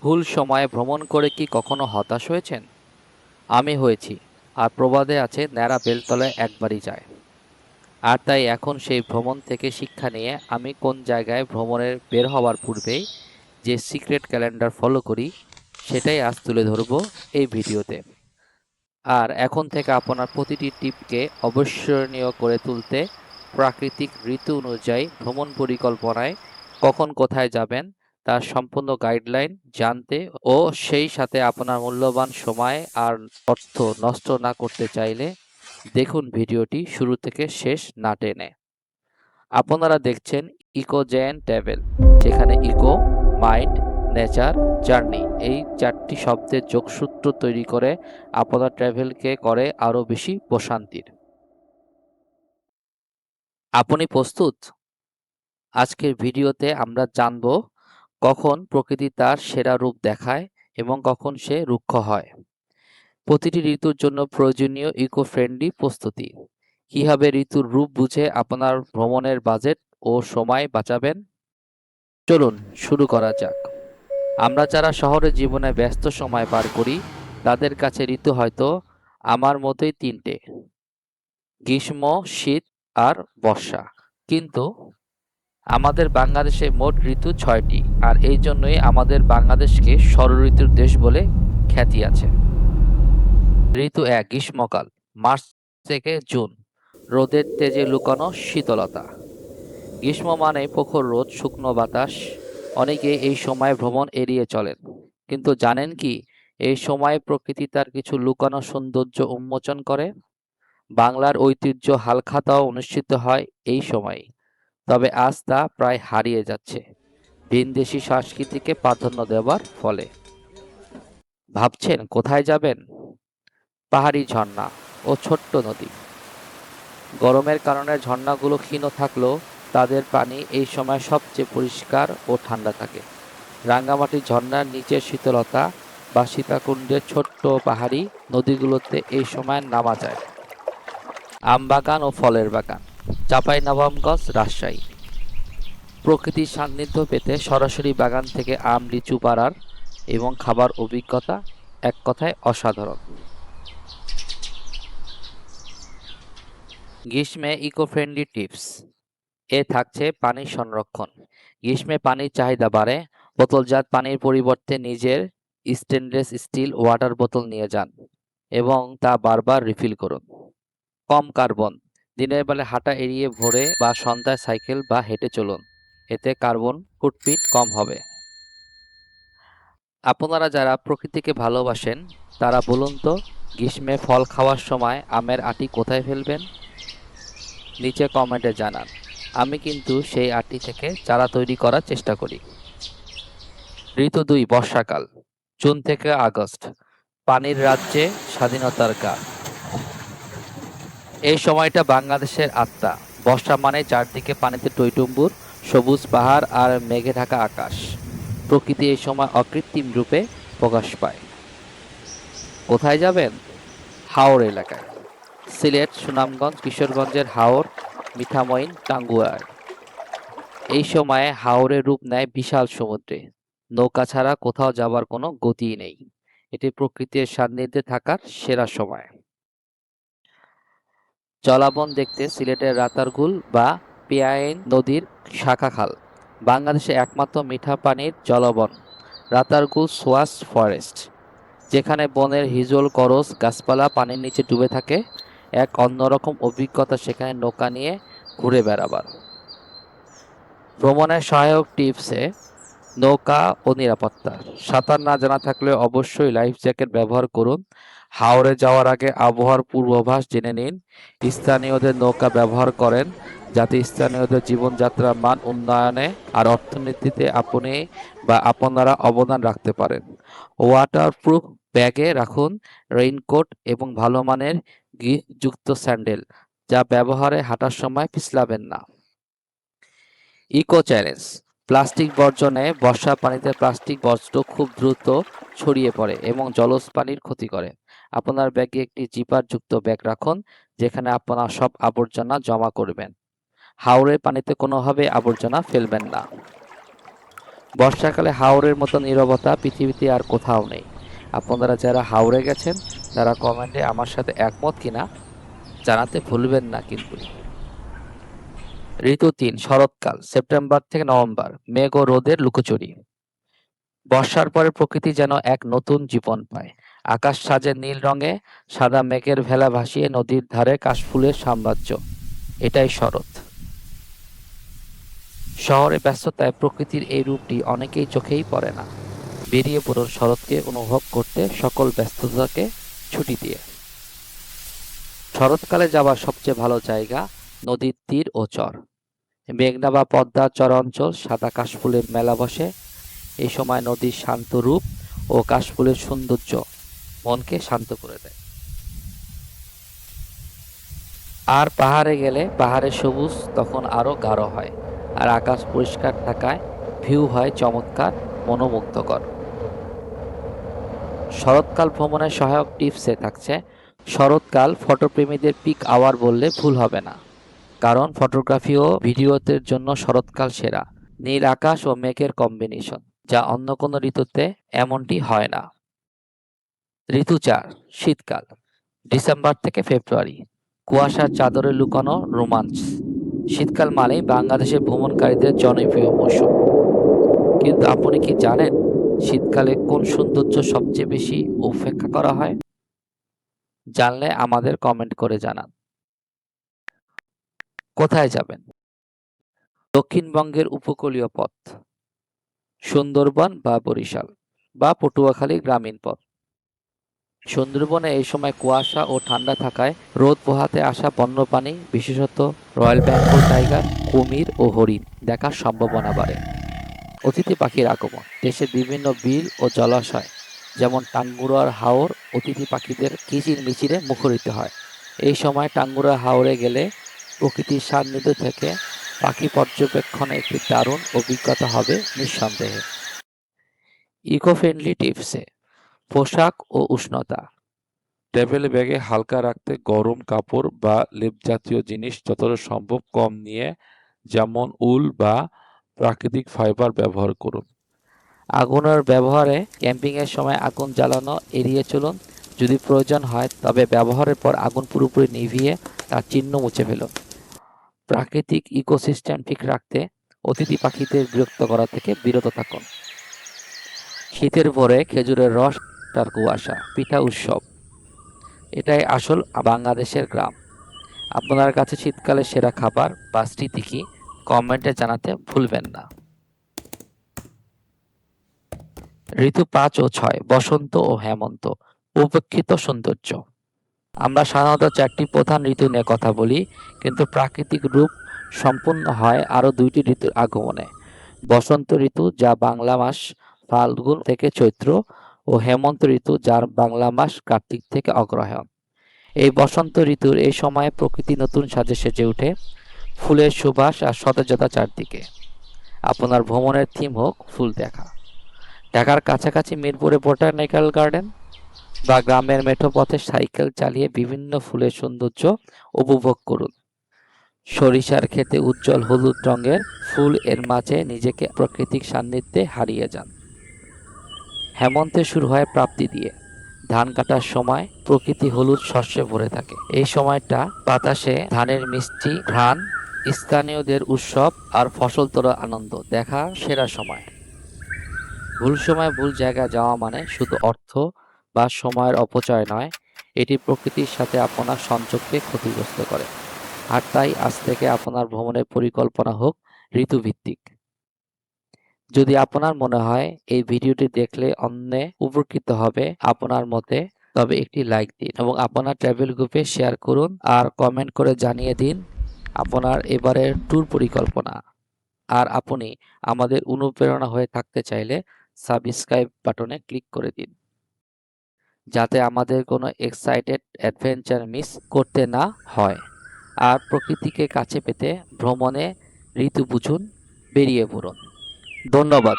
ভুল সময়ে ভ্রমণ করে কি কখনো হতাশ হয়েছেন? আমি হয়েছি। আর প্রবাদে আছে, ন্যাড়া বেলতলায় একবারই যায়। আর তাই এখন সেই ভ্রমণ থেকে শিক্ষা নিয়ে আমি কোন জায়গায় ভ্রমণের বের হওয়ার পূর্বেই যে সিক্রেট ক্যালেন্ডার ফলো করি, সেটাই আজ তুলে ধরব এই ভিডিওতে। আর এখন থেকে আপনার প্রতিটি টিপকে অবিস্মরণীয় করে তুলতে প্রাকৃতিক ঋতু অনুযায়ী ভ্রমণ পরিকল্পনায় কখন কোথায় যাবেন তার সম্পূর্ণ গাইডলাইন জানতে ও সেই সাথে আপনার মূল্যবান সময় আর অর্থ নষ্ট না করতে চাইলে দেখুন ভিডিওটি শুরু থেকে শেষ না টেনে। আপনারা দেখছেন ইকো জেন ট্রাভেল, যেখানে ইকো, মাইন্ড, নেচার, জার্নি এই চারটি শব্দের যোগসূত্র তৈরি করে আপনার ট্রাভেলকে করে আরো বেশি প্রশান্তির। আপনি প্রস্তুত? আজকের ভিডিওতে আমরা জানব কখন প্রকৃতি তার সেরা রূপ দেখায় এবং কখন সে রুক্ষ হয়। প্রতিটি ঋতুর জন্য প্রয়োজনীয় ইকো ফ্রেন্ডলি প্রস্তুতি, কিভাবে ঋতুর রূপ বুঝে আপনার ভ্রমণের বাজেট ও সময় বাঁচাবেন। চলুন শুরু করা যাক। আমরা যারা শহরের জীবনে ব্যস্ত সময় পার করি, তাদের কাছে ঋতু হয়তো আমার মতোই তিনটে: গ্রীষ্ম, শীত আর বর্ষা। কিন্তু আমাদের বাংলাদেশে মোট ঋতু ৬টি, আর এই জন্যই আমাদের বাংলাদেশকে ষড়ঋতুর দেশ বলে খ্যাতি আছে। ঋতু ১, গ্রীষ্মকাল, মার্চ থেকে জুন। রোদের তেজে লুকানো শীতলতা। গ্রীষ্ম মানে প্রখর রোদ, শুকনো বাতাস। অনেকে এই সময় ভ্রমণ এড়িয়ে চলেন, কিন্তু জানেন কি, এই সময়ে প্রকৃতি তার কিছু লুকানো সৌন্দর্য উন্মোচন করে। বাংলার ঐতিহ্য হালখাতাও অনুষ্ঠিত হয় এই সময়ে, তবে আজ তা প্রায় হারিয়ে যাচ্ছে ভিনদেশি সংস্কৃতিকে প্রাধান্য দেওয়ার ফলে। ভাবছেন কোথায় যাবেন? পাহাড়ি ঝর্ণা ও ছোট্ট নদী। গরমের কারণে ঝর্ণাগুলো ক্ষীণ থাকলেও তাদের পানি এই সময় সবচেয়ে পরিষ্কার ও ঠান্ডা থাকে। রাঙ্গামাটি ঝর্ণার নিচের শীতলতা বা সীতাকুণ্ডের ছোট্ট পাহাড়ি নদীগুলোতে এই সময় নামা যায়। আম বাগান ও ফলের বাগান। চাঁপাইনবাবগঞ্জ, রাজশাহী। প্রকৃতির সান্নিধ্য পেতে সরাসরি বাগান থেকে আম, লিচু পাড়ার এবং খাবার অভিজ্ঞতা এক কথায় অসাধারণ। গ্রীষ্মে ইকো ফ্রেন্ডলি টিপস এ থাকছে পানি সংরক্ষণ। গ্রীষ্মে পানির চাহিদা বাড়ে। বোতলজাত পানির পরিবর্তে নিজের স্টেনলেস স্টিল ওয়াটার বোতল নিয়ে যান এবং তা বারবার রিফিল করুন। কম কার্বন। দিনের বেলা হাঁটা এড়িয়ে ভোরে বা সন্ধ্যায় সাইকেল বা হেঁটে চলুন, এতে কার্বন ফুটপ্রিন্ট কম হবে। আপনারা যারা প্রকৃতিকে ভালোবাসেন, তারা বলুন তো, গ্রীষ্মে ফল খাওয়ার সময় আমের আটি কোথায় ফেলবেন? নিচে কমেন্টে জানান। আমি কিন্তু সেই আটি থেকে চারা তৈরি করার চেষ্টা করি। ঋতু ২, বর্ষাকাল, জুন থেকে আগস্ট। পানির রাজ্যে স্বাধীনতার গান। এই সময়টা বাংলাদেশের আত্মা। বর্ষা মানে চারদিকে পানিতে টইটুম্বুর, সবুজ পাহাড় আর মেঘে ঢাকা আকাশ। প্রকৃতি এই সময় অকৃত্রিম রূপে প্রকাশ পায়। কোথায় যাবেন? হাওর এলাকায়। সিলেট, সুনামগঞ্জ, কিশোরগঞ্জের হাওর, মিঠামইন, টাঙ্গুয়ার। এই সময়ে হাওরের রূপ নেয় বিশাল সমুদ্রে। নৌকা ছাড়া কোথাও যাবার কোনো গতিই নেই। এটি প্রকৃতির সান্নিধ্যে থাকার সেরা সময়। জলাবন দেখতে সিলেটের রাতারগুল বা পেয়াইন নদীর শাখা খাল। বাংলাদেশে একমাত্র মিঠা পানির জলবন রাতারগুল সোয়াস ফরেস্ট, যেখানে বনের হিজল করস গাছপালা পানির নিচে ডুবে থাকে। এক অন্যরকম অভিজ্ঞতা সেখানে নৌকা নিয়ে ঘুরে বেড়াবার। ভ্রমণের সহায়ক টিপসে নৌকা ও নিরাপত্তা। সাঁতার না জানা থাকলে অবশ্যই লাইফ জ্যাকেট ব্যবহার করুন। হাওরে যাওয়ার আগে আবহাওয়ার পূর্বাভাস জেনে নিন। স্থানীয়দের নৌকা ব্যবহার করেন, যাতে স্থানীয়দের জীবনযাত্রার মান উন্নয়নে আর অর্থনীতিতে আপনি বা আপনারা অবদান রাখতে পারেন। ওয়াটারপ্রুফ ব্যাগে রাখুন রেইনকোট এবং ভালো মানের গ্রিপযুক্ত স্যান্ডেল, যা ব্যবহারে হাঁটার সময় পিছলাবেন না। Eco challenge. প্লাস্টিক বর্জনে। বর্ষার পানিতে প্লাস্টিক বর্জ্য খুব দ্রুত ছড়িয়ে পড়ে এবং জলজ প্রাণীর ক্ষতি করে। আপনার ব্যাগে একটি জিপার যুক্ত ব্যাগ রাখুন, যেখানে আপনার সব আবর্জনা জমা করবেন। হাওরের পানিতে কোনোভাবে আবর্জনা ফেলবেন না। বর্ষাকালে হাওরের মতো নীরবতা পৃথিবীতে আর কোথাও নেই। আপনারা যারা হাওরে গেছেন তারা কমেন্টে আমার সাথে একমত কিনা জানাতে ভুলবেন না কিন্তু। ঋতু ৩ শরৎকাল সেপ্টেম্বর থেকে নভেম্বর মেঘ ও রোদের লুকোচুরি। বর্ষার পরে প্রকৃতি যেন এক নতুন জীবন পায়। আকাশ সাজে নীল রঙে, সাদা মেঘের ভেলা ভাসিয়ে নদীর ধারে কাশফুলের সাম্রাজ্য। এটাই শরৎ। শহরে ব্যস্ততায় প্রকৃতির এই রূপটি অনেকেই চোখেই পড়ে না। বেরিয়ে পড়ুন শরৎকে উপভোগ করতে সকল ব্যস্ততাকে ছুটি দিয়ে। শরৎকালে যাওয়ার সবচেয়ে ভালো জায়গা নদীর তীর ও চর। মেঘনা বা পদ্মার চর অঞ্চল সাদা কাশফুলের মেলা বসে। এই সময় নদীর শান্ত রূপ ও কাশফুলের সৌন্দর্য মনকে শান্ত করে দেয়। আর পাহাড়ে গেলে পাহাড়ের সবুজ তখন আরো গাঢ় হয়, আর আকাশ পরিষ্কার থাকায় ভিউ হয় চমৎকার, মনোমুগ্ধকর। শরৎকাল ভ্রমণের সহায়ক টিপসে থাকছে শরৎকাল ফটোপ্রেমীদের পিক আওয়ার বললে ভুল হবে না, কারণ ফটোগ্রাফি ও ভিডিওদের জন্য শরৎকাল সেরা। নীল আকাশ ও মেঘের কম্বিনেশন, যা অন্য কোনো ঋতুতে এমনটি হয় না। ঋতু ৪ শীতকাল ডিসেম্বর থেকে ফেব্রুয়ারি কুয়াশার চাদরে লুকানো রোমাঞ্চ। শীতকাল মানেই বাংলাদেশের ভ্রমণকারীদের জনপ্রিয় মৌসুম। কিন্তু আপনি কি জানেন শীতকালে কোন সৌন্দর্য সবচেয়ে বেশি উপেক্ষা করা হয়? জানলে আমাদের কমেন্ট করে জানান। কোথায় যাবেন? দক্ষিণবঙ্গের উপকূলীয় পথ, সুন্দরবন বা বরিশাল বা পটুয়াখালী গ্রামীণ পথ। সুন্দরবনে এই সময় কুয়াশা ও ঠান্ডা থাকায় রোদ পোহাতে আসা বন্যপ্রাণী, বিশেষত রয়্যাল বেঙ্গল টাইগার, কুমির ও হরিণ দেখার সম্ভাবনা বাড়ে। অতিথি পাখির আগমন, দেশের বিভিন্ন বিল ও জলাশয় যেমন টাঙ্গুয়ার হাওর অতিথি পাখিদের কিচিরমিচিরে মুখরিত হয়। এই সময় টাঙ্গুয়ার হাওরে গেলে প্রকৃতির সান্নিধ্য থেকে পাখি পর্যবেক্ষণে একটি দারুণ অভিজ্ঞতা হবে নিঃসন্দেহে। ইকো ফ্রেন্ডলি টিপসে পোশাক ও উষ্ণতা। ট্রাভেল ব্যাগে হালকা রাখতে গরম কাপড় বা লেপ জাতীয় জিনিস যতটা সম্ভব কম নিয়ে, যেমন উল বা প্রাকৃতিক ফাইবার ব্যবহার করুন। আগুনের ব্যবহারে ক্যাম্পিংয়ের সময় আগুন জ্বালানো এড়িয়ে চলুন। যদি প্রয়োজন হয় তবে ব্যবহারের পর আগুন পুরোপুরি নিভিয়ে তার চিহ্ন মুছে ফেলুন। প্রাকৃতিক ইকোসিস্টেম ঠিক রাখতে অতিথি পাখিদের বিরক্ত করা থেকে বিরত থাকুন। শীতের ভোরে খেজুরের রস আর কুয়াশা, পিঠা উৎসব, এটাই আসল বাংলাদেশের গ্রাম। আপনার কাছে শীতকালের সেরা খাবার বা স্মৃতি কি? কমেন্টে জানাতে ভুলবেন না। ঋতু ৫ ও ৬ বসন্ত ও হেমন্ত, উপেক্ষিত সৌন্দর্য। আমরা সাধারণত ৪টি প্রধান ঋতু নিয়ে কথা বলি, কিন্তু প্রাকৃতিক রূপ সম্পূর্ণ হয় আরও ২টি ঋতুর আগমনে। বসন্ত ঋতু, যা বাংলা মাস ফাল্গুন থেকে চৈত্র, ও হেমন্ত ঋতু, যার বাংলা মাস কার্তিক থেকে অগ্রহায়ণ। এই বসন্ত ঋতুর এই সময়ে প্রকৃতি নতুন সাজে সেজে ওঠে, ফুলের সুবাস আর সতেজতা চারদিকে। আপনার ভ্রমণের থিম হোক ফুল দেখা। ঢাকার কাছাকাছি মিরপুরে বোটানিক্যাল গার্ডেন বা গ্রামের মেঠো পথে সাইকেল চালিয়ে বিভিন্ন ফুলের সৌন্দর্য উপভোগ করুন। সরিষার ক্ষেতে উজ্জ্বল হলুদ রঙের ফুল এর মাঝে নিজেকে প্রাকৃতিক সান্নিধ্যে হারিয়ে যান। হেমন্তে শুরু হয় প্রাপ্তি দিয়ে। ধান কাটার সময় প্রকৃতি হলুদ শস্যে ভরে থাকে। এই সময়টা বাতাসে ধানের মিষ্টি ঘ্রাণ, স্থানীয়দের উৎসব আর ফসল তোলার আনন্দ দেখা সেরা সময়। ভুল সময় ভুল জায়গায় যাওয়া মানে শুধু অর্থ বা সময়ের অপচয় নয়, এটি প্রকৃতির সাথে আপনার সংযোগকে ক্ষতিগ্রস্ত করে। আর তাই আজ থেকে আপনার ভ্রমণের পরিকল্পনা হোক ঋতুভিত্তিক। যদি আপনার মনে হয় এই ভিডিওটি দেখলে অন্যে উপকৃত হবে আপনার মতে, তবে একটি লাইক দিন এবং আপনার ট্রাভেল গ্রুপে শেয়ার করুন আর কমেন্ট করে জানিয়ে দিন আপনার এবারের ট্যুর পরিকল্পনা। আর আপনি আমাদের অনুপ্রেরণা হয়ে থাকতে চাইলে সাবস্ক্রাইব বাটনে ক্লিক করে দিন, যাতে আমাদের কোনো এক্সাইটেড অ্যাডভেঞ্চার মিস করতে না হয়। আর প্রকৃতিকে কাছে পেতে ভ্রমণে ঋতু বুঝুন, বেরিয়ে পড়ুন। ধন্যবাদ।